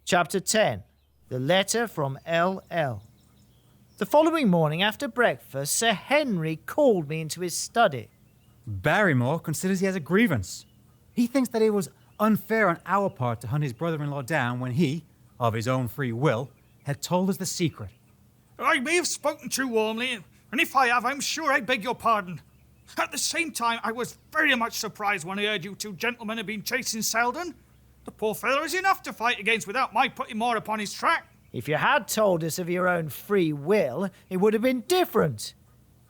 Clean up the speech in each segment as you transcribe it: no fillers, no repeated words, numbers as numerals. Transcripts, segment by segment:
Chapter 10. The Letter from L.L. The following morning after breakfast, Sir Henry called me into his study. Barrymore considers he has a grievance. He thinks that it was unfair on our part to hunt his brother-in-law down when he, of his own free will, had told us the secret. I may have spoken too warmly, and if I have, I'm sure I beg your pardon. At the same time, I was very much surprised when I heard you two gentlemen had been chasing Selden. The poor fellow is enough to fight against without my putting more upon his track. If you had told us of your own free will, it would have been different.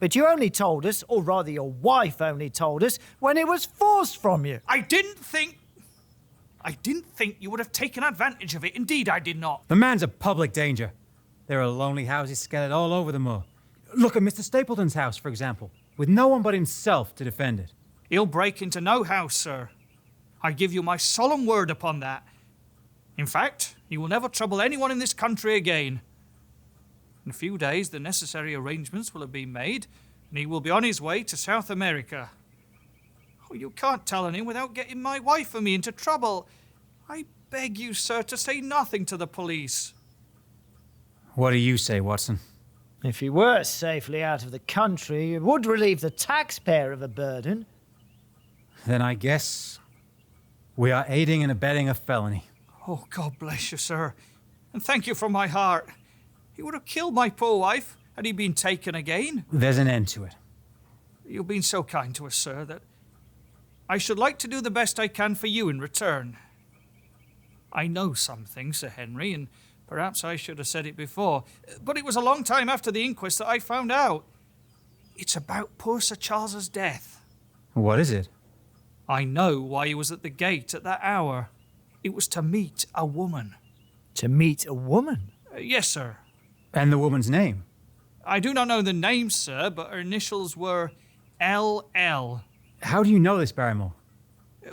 But you only told us, or rather your wife only told us, when it was forced from you. I didn't think you would have taken advantage of it. Indeed, I did not. The man's a public danger. There are lonely houses scattered all over the moor. Look at Mr. Stapleton's house, for example, with no one but himself to defend it. He'll break into no house, sir. I give you my solemn word upon that. In fact, he will never trouble anyone in this country again. In a few days, the necessary arrangements will have been made, and he will be on his way to South America. Oh, you can't tell on him without getting my wife and me into trouble. I beg you, sir, to say nothing to the police. What do you say, Watson? If he were safely out of the country, it would relieve the taxpayer of a burden. Then I guess we are aiding and abetting a felony. Oh, God bless you, sir, and thank you from my heart. He would have killed my poor wife had he been taken again. There's an end to it. You've been so kind to us, sir, that I should like to do the best I can for you in return. I know some things, Sir Henry, and perhaps I should have said it before, but it was a long time after the inquest that I found out. It's about poor Sir Charles's death. What is it? I know why he was at the gate at that hour. It was to meet a woman. To meet a woman? Yes, sir. And the woman's name? I do not know the name, sir, but her initials were L.L. How do you know this, Barrymore?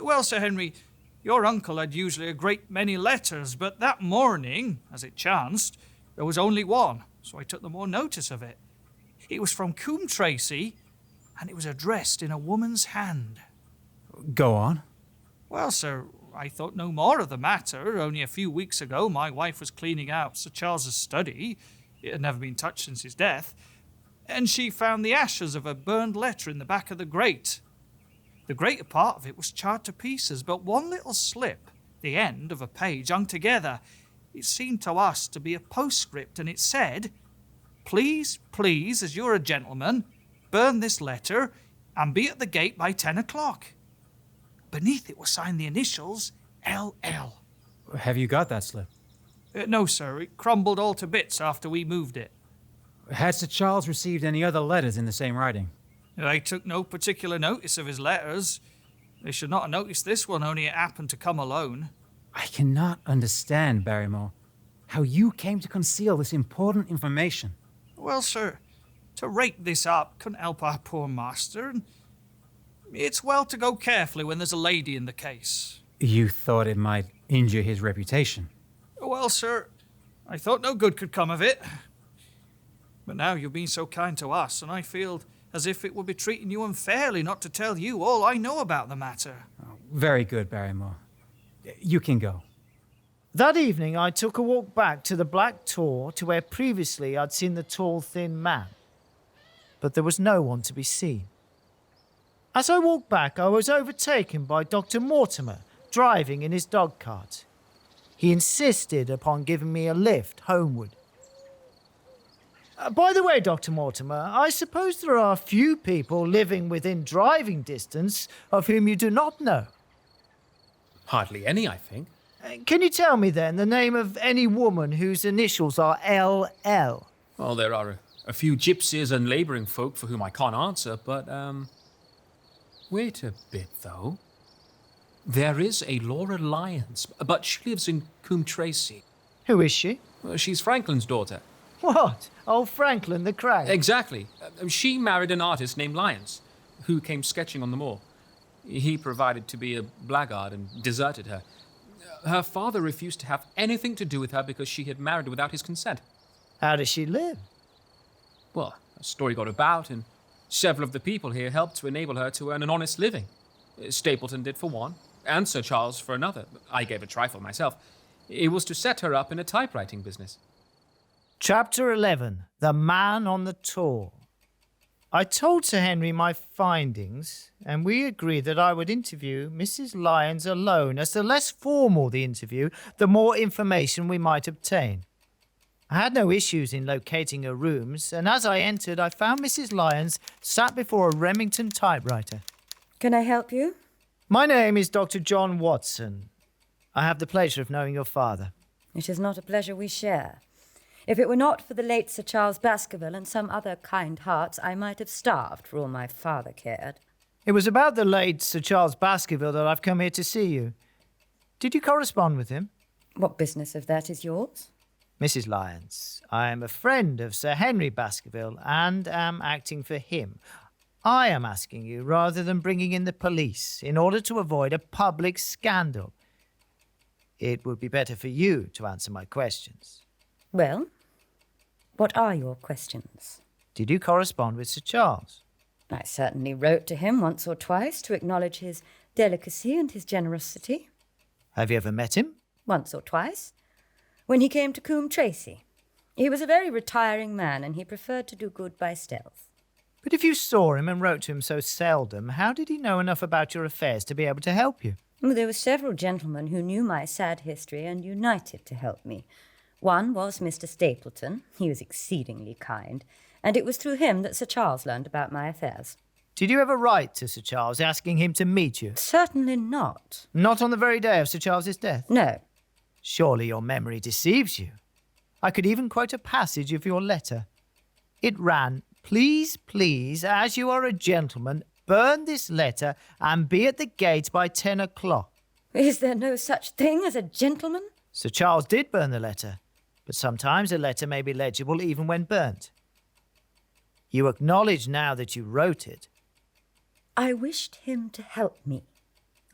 Well, Sir Henry, your uncle had usually a great many letters, but that morning, as it chanced, there was only one, so I took the more notice of it. It was from Coombe Tracy, and it was addressed in a woman's hand. Go on. Well, sir, I thought no more of the matter. Only a few weeks ago, my wife was cleaning out Sir Charles's study. It had never been touched since his death. And she found the ashes of a burned letter in the back of the grate. The greater part of it was charred to pieces, but one little slip, the end of a page, hung together. It seemed to us to be a postscript, and it said, "Please, please, as you're a gentleman, burn this letter and be at the gate by 10 o'clock. Beneath it were signed the initials L.L. Have you got that slip? No, sir. It crumbled all to bits after we moved it. Had Sir Charles received any other letters in the same writing? I took no particular notice of his letters. They should not have noticed this one, only it happened to come alone. I cannot understand, Barrymore, how you came to conceal this important information. Well, sir, to rake this up couldn't help our poor master, and it's well to go carefully when there's a lady in the case. You thought it might injure his reputation? Well, sir, I thought no good could come of it. But now you've been so kind to us, and I feel as if it would be treating you unfairly not to tell you all I know about the matter. Oh, very good, Barrymore. You can go. That evening I took a walk back to the Black Tor to where previously I'd seen the tall, thin man. But there was no one to be seen. As I walked back, I was overtaken by Dr. Mortimer, driving in his dog cart. He insisted upon giving me a lift homeward. By the way, Dr. Mortimer, I suppose there are a few people living within driving distance of whom you do not know. Hardly any, I think. Can you tell me then the name of any woman whose initials are L.L.? Well, there are a few gypsies and labouring folk for whom I can't answer, but, wait a bit, though. There is a Laura Lyons, but she lives in Coombe Tracy. Who is she? Well, she's Franklin's daughter. What? Old Franklin the Crag? Exactly. She married an artist named Lyons, who came sketching on the moor. He proved to be a blackguard and deserted her. Her father refused to have anything to do with her because she had married without his consent. How does she live? Well, a story got about, and several of the people here helped to enable her to earn an honest living. Stapleton did for one, and Sir Charles for another. I gave a trifle myself. It was to set her up in a typewriting business. Chapter 11. The Man on the Tor. I told Sir Henry my findings, and we agreed that I would interview Mrs. Lyons alone, as the less formal the interview, the more information we might obtain. I had no issues in locating her rooms, and as I entered, I found Mrs. Lyons sat before a Remington typewriter. Can I help you? My name is Dr. John Watson. I have the pleasure of knowing your father. It is not a pleasure we share. If it were not for the late Sir Charles Baskerville and some other kind hearts, I might have starved for all my father cared. It was about the late Sir Charles Baskerville that I've come here to see you. Did you correspond with him? What business of that is yours? Mrs. Lyons, I am a friend of Sir Henry Baskerville and am acting for him. I am asking you rather than bringing in the police in order to avoid a public scandal. It would be better for you to answer my questions. Well, what are your questions? Did you correspond with Sir Charles? I certainly wrote to him once or twice to acknowledge his delicacy and his generosity. Have you ever met him? Once or twice. When he came to Coombe Tracy. He was a very retiring man, and he preferred to do good by stealth. But if you saw him and wrote to him so seldom, how did he know enough about your affairs to be able to help you? There were several gentlemen who knew my sad history and united to help me. One was Mr. Stapleton. He was exceedingly kind, and it was through him that Sir Charles learned about my affairs. Did you ever write to Sir Charles asking him to meet you? Certainly not. Not on the very day of Sir Charles's death? No. Surely your memory deceives you. I could even quote a passage of your letter. It ran, "Please, please, as you are a gentleman, burn this letter and be at the gate by 10 o'clock. Is there no such thing as a gentleman? Sir Charles did burn the letter, but sometimes a letter may be legible even when burnt. You acknowledge now that you wrote it. I wished him to help me.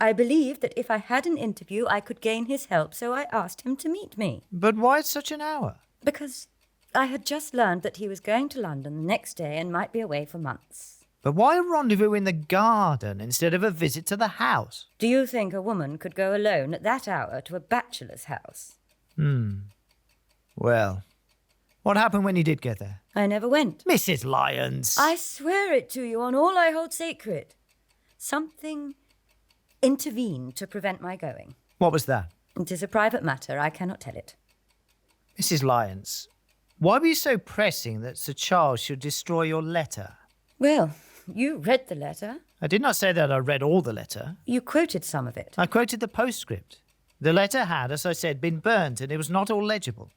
I believed that if I had an interview, I could gain his help, so I asked him to meet me. But why at such an hour? Because I had just learned that he was going to London the next day and might be away for months. But why a rendezvous in the garden instead of a visit to the house? Do you think a woman could go alone at that hour to a bachelor's house? Well, what happened when you did get there? I never went. Mrs. Lyons! I swear it to you on all I hold sacred. Something intervened to prevent my going. What was that? It is a private matter. I cannot tell it. Mrs. Lyons, why were you so pressing that Sir Charles should destroy your letter? Well, you read the letter. I did not say that I read all the letter. You quoted some of it. I quoted the postscript. The letter had, as I said, been burnt, and it was not all legible.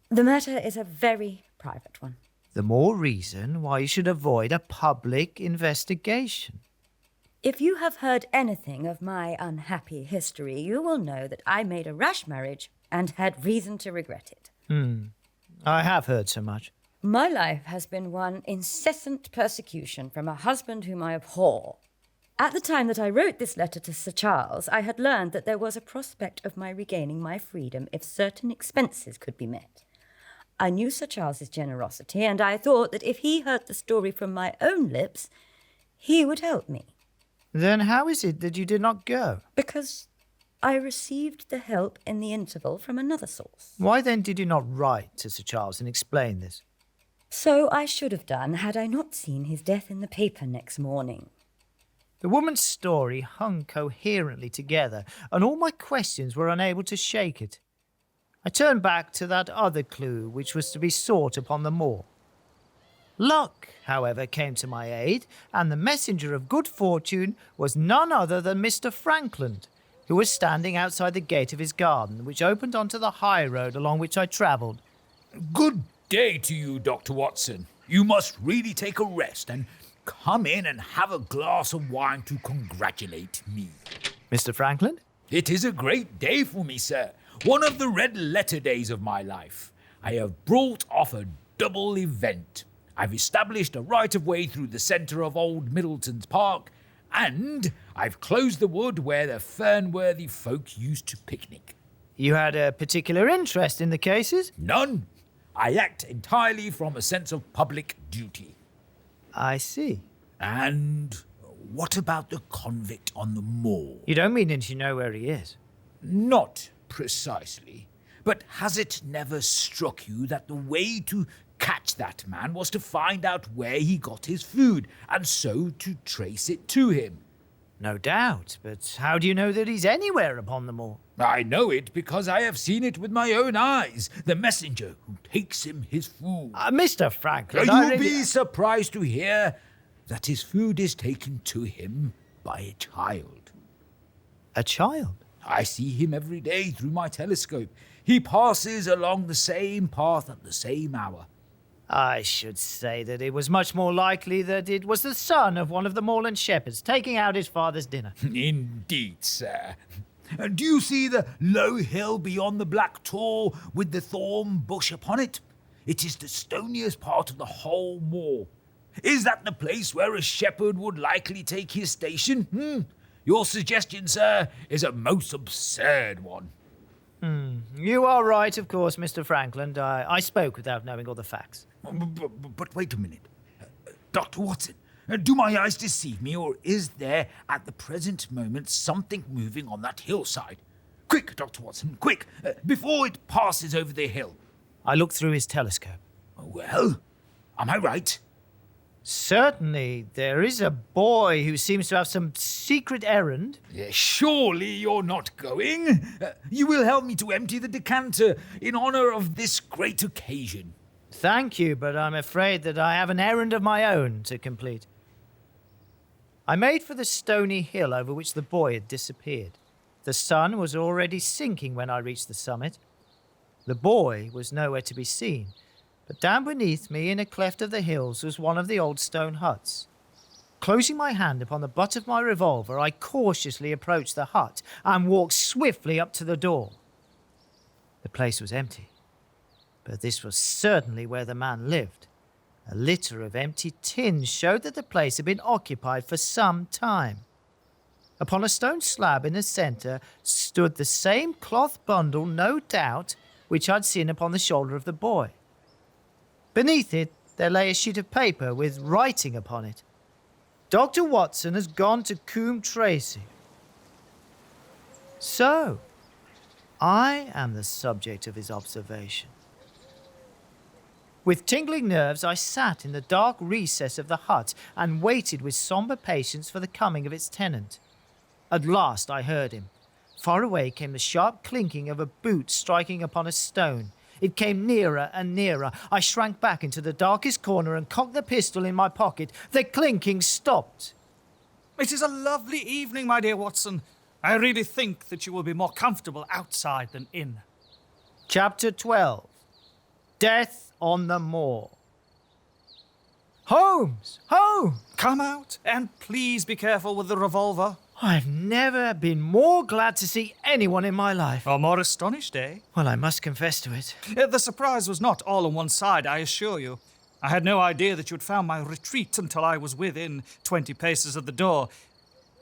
The matter is a very private one. The more reason why you should avoid a public investigation. If you have heard anything of my unhappy history, you will know that I made a rash marriage and had reason to regret it. I have heard so much. My life has been one incessant persecution from a husband whom I abhor. At the time that I wrote this letter to Sir Charles, I had learned that there was a prospect of my regaining my freedom if certain expenses could be met. I knew Sir Charles's generosity, and I thought that if he heard the story from my own lips, he would help me. Then how is it that you did not go? Because I received the help in the interval from another source. Why then did you not write to Sir Charles and explain this? So I should have done had I not seen his death in the paper next morning. The woman's story hung coherently together, and all my questions were unable to shake it. I turned back to that other clue which was to be sought upon the moor. Luck, however, came to my aid, and the messenger of good fortune was none other than Mr. Frankland, who was standing outside the gate of his garden, which opened onto the high road along which I travelled. Good day to you, Dr. Watson. You must really take a rest and come in and have a glass of wine to congratulate me. Mr. Frankland? It is a great day for me, sir. One of the red letter days of my life. I have brought off a double event. I've established a right-of-way through the centre of Old Middleton's Park, and I've closed the wood where the Fernworthy folk used to picnic. You had a particular interest in the cases? None. I act entirely from a sense of public duty. I see. And what about the convict on the moor? You don't mean that you know where he is? Not Precisely. But has it never struck you that the way to catch that man was to find out where he got his food, and so to trace it to him? No doubt, but how do you know that he's anywhere upon the moor? I know it because I have seen it with my own eyes. The messenger who takes him his food. Mr. Franklin, You I will really... be surprised to hear that his food is taken to him by a child. A child? I see him every day through my telescope. He passes along the same path at the same hour. I should say that it was much more likely that it was the son of one of the moorland shepherds taking out his father's dinner. Indeed, sir. Do you see the low hill beyond the black tor with the thorn bush upon it? It is the stoniest part of the whole moor. Is that the place where a shepherd would likely take his station? Your suggestion, sir, is a most absurd one. You are right, of course, Mr. Frankland. I spoke without knowing all the facts. But wait a minute. Dr. Watson, do my eyes deceive me, or is there, at the present moment, something moving on that hillside? Quick, Dr. Watson, quick, before it passes over the hill. I looked through his telescope. Well, am I right? Certainly, there is a boy who seems to have some secret errand. Surely you're not going. You will help me to empty the decanter in honor of this great occasion. Thank you, but I'm afraid that I have an errand of my own to complete. I made for the stony hill over which the boy had disappeared. The sun was already sinking when I reached the summit. The boy was nowhere to be seen, but down beneath me in a cleft of the hills was one of the old stone huts. Closing my hand upon the butt of my revolver, I cautiously approached the hut and walked swiftly up to the door. The place was empty, but this was certainly where the man lived. A litter of empty tins showed that the place had been occupied for some time. Upon a stone slab in the centre stood the same cloth bundle, no doubt, which I'd seen upon the shoulder of the boy. Beneath it, there lay a sheet of paper with writing upon it. Dr. Watson has gone to Coombe Tracy. So, I am the subject of his observation. With tingling nerves, I sat in the dark recess of the hut and waited with sombre patience for the coming of its tenant. At last I heard him. Far away came the sharp clinking of a boot striking upon a stone. It came nearer and nearer. I shrank back into the darkest corner and cocked the pistol in my pocket. The clinking stopped. It is a lovely evening, my dear Watson. I really think that you will be more comfortable outside than in. Chapter 12. Death on the Moor. Holmes! Holmes! Come out, and please be careful with the revolver. I've never been more glad to see anyone in my life. Or more astonished, eh? Well, I must confess to it. The surprise was not all on one side, I assure you. I had no idea that you had found my retreat until I was within 20 paces of the door.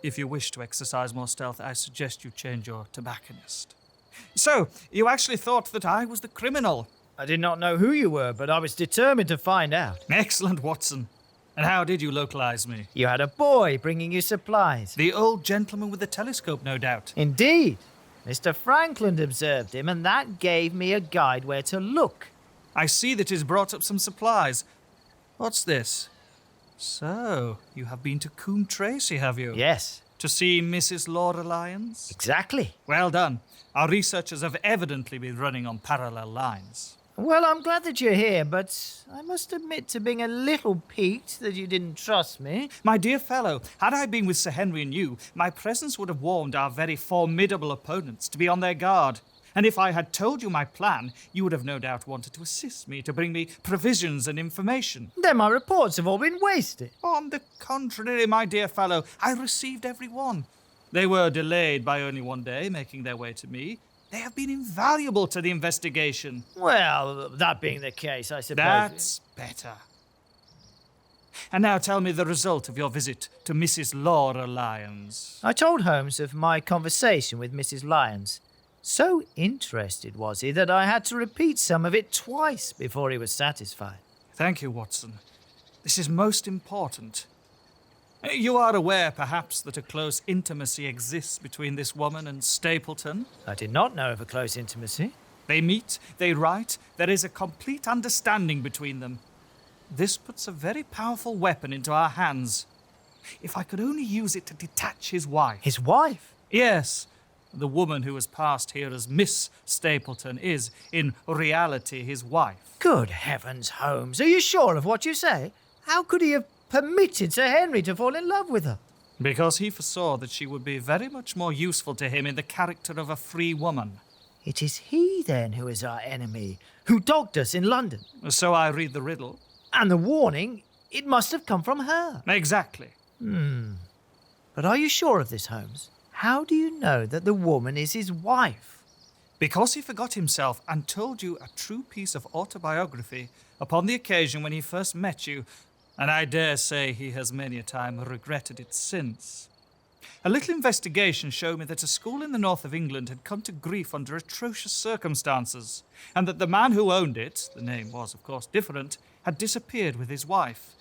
If you wish to exercise more stealth, I suggest you change your tobacconist. So, you actually thought that I was the criminal? I did not know who you were, but I was determined to find out. Excellent, Watson. And how did you localize me? You had a boy bringing you supplies. The old gentleman with the telescope, no doubt. Indeed. Mr. Frankland observed him, and that gave me a guide where to look. I see that he's brought up some supplies. What's this? So, you have been to Coombe Tracy, have you? Yes. To see Mrs. Laura Lyons? Exactly. Well done. Our researchers have evidently been running on parallel lines. Well, I'm glad that you're here, but I must admit to being a little piqued that you didn't trust me. My dear fellow, had I been with Sir Henry and you, my presence would have warned our very formidable opponents to be on their guard. And if I had told you my plan, you would have no doubt wanted to assist me to bring me provisions and information. Then my reports have all been wasted. On the contrary, my dear fellow, I received every one. They were delayed by only one day, making their way to me. They have been invaluable to the investigation. Well, that being the case, I suppose... That's better. And now tell me the result of your visit to Mrs. Laura Lyons. I told Holmes of my conversation with Mrs. Lyons. So interested was he that I had to repeat some of it twice before he was satisfied. Thank you, Watson. This is most important. You are aware, perhaps, that a close intimacy exists between this woman and Stapleton? I did not know of a close intimacy. They meet, they write, there is a complete understanding between them. This puts a very powerful weapon into our hands. If I could only use it to detach his wife. His wife? Yes, the woman who has passed here as Miss Stapleton is, in reality, his wife. Good heavens, Holmes, are you sure of what you say? How could he have permitted Sir Henry to fall in love with her? Because he foresaw that she would be very much more useful to him in the character of a free woman. It is he, then, who is our enemy, who dogged us in London. So I read the riddle. And the warning, it must have come from her. Exactly. But are you sure of this, Holmes? How do you know that the woman is his wife? Because he forgot himself and told you a true piece of autobiography upon the occasion when he first met you, and I dare say he has many a time regretted it since. A little investigation showed me that a school in the north of England had come to grief under atrocious circumstances, and that the man who owned it, the name was of course different, had disappeared with his wife.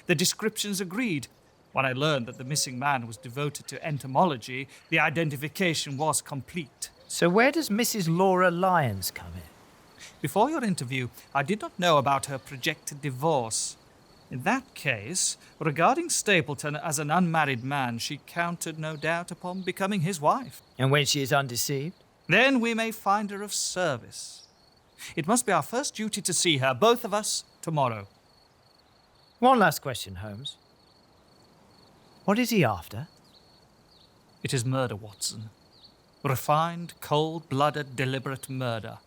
The descriptions agreed. When I learned that the missing man was devoted to entomology, the identification was complete. So where does Mrs. Laura Lyons come in? Before your interview, I did not know about her projected divorce. In that case, regarding Stapleton as an unmarried man, she counted no doubt upon becoming his wife. And when she is undeceived? Then we may find her of service. It must be our first duty to see her, both of us, tomorrow. One last question, Holmes. What is he after? It is murder, Watson. Refined, cold-blooded, deliberate murder.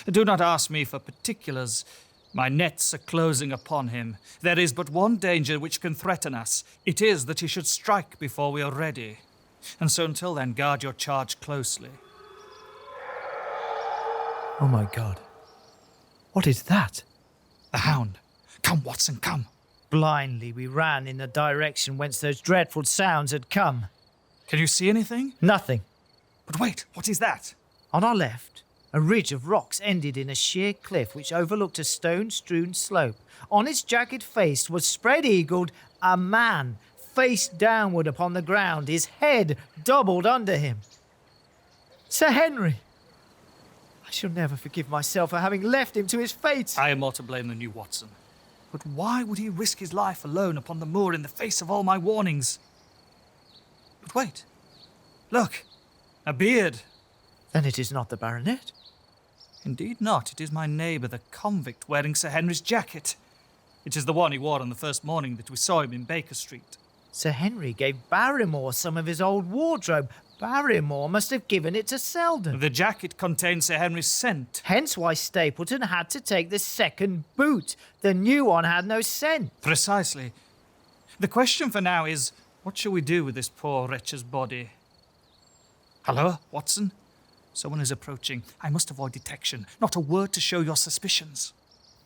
Do not ask me for particulars. My nets are closing upon him. There is but one danger which can threaten us. It is that he should strike before we are ready. And so until then, guard your charge closely. Oh my God. What is that? The Hound. Come, Watson, come. Blindly we ran in the direction whence those dreadful sounds had come. Can you see anything? Nothing. But wait, what is that? On our left, a ridge of rocks ended in a sheer cliff which overlooked a stone-strewn slope. On its jagged face was spread-eagled a man, face downward upon the ground, his head doubled under him. Sir Henry! I shall never forgive myself for having left him to his fate. I am more to blame than you, Watson. But why would he risk his life alone upon the moor in the face of all my warnings? But wait. Look. A beard. Then it is not the baronet. Indeed not. It is my neighbour, the convict, wearing Sir Henry's jacket. It is the one he wore on the first morning that we saw him in Baker Street. Sir Henry gave Barrymore some of his old wardrobe. Barrymore must have given it to Selden. The jacket contained Sir Henry's scent. Hence why Stapleton had to take the second boot. The new one had no scent. Precisely. The question for now is, what shall we do with this poor wretch's body? Hello, Watson? Someone is approaching. I must avoid detection. Not a word to show your suspicions.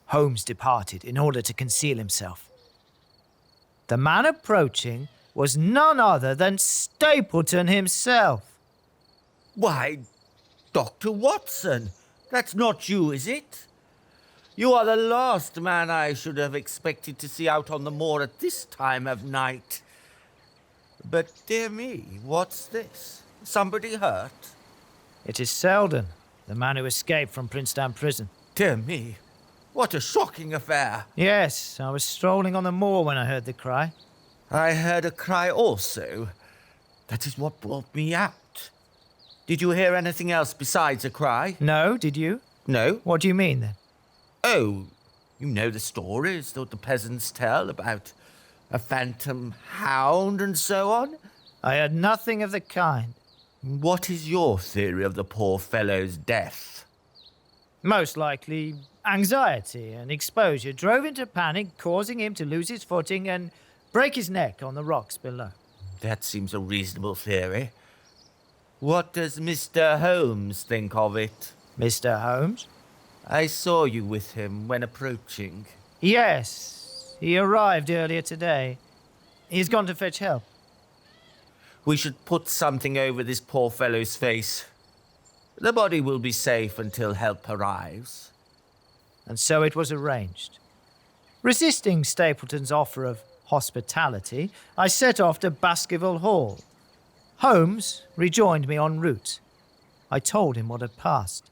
Holmes departed in order to conceal himself. The man approaching was none other than Stapleton himself. Why, Dr. Watson, that's not you, is it? You are the last man I should have expected to see out on the moor at this time of night. But, dear me, what's this? Somebody hurt? It is Selden, the man who escaped from Princetown prison. Dear me, what a shocking affair. Yes, I was strolling on the moor when I heard the cry. I heard a cry also. That is what brought me out. Did you hear anything else besides a cry? No, did you? No? What do you mean, then? Oh, you know the stories that the peasants tell about a phantom hound and so on? I heard nothing of the kind. What is your theory of the poor fellow's death? Most likely, anxiety and exposure drove into panic, causing him to lose his footing and break his neck on the rocks below. That seems a reasonable theory. What does Mr. Holmes think of it? Mr. Holmes? I saw you with him when approaching. Yes, he arrived earlier today. He's gone to fetch help. We should put something over this poor fellow's face. The body will be safe until help arrives. And so it was arranged. Resisting Stapleton's offer of hospitality, I set off to Baskerville Hall. Holmes rejoined me en route. I told him what had passed.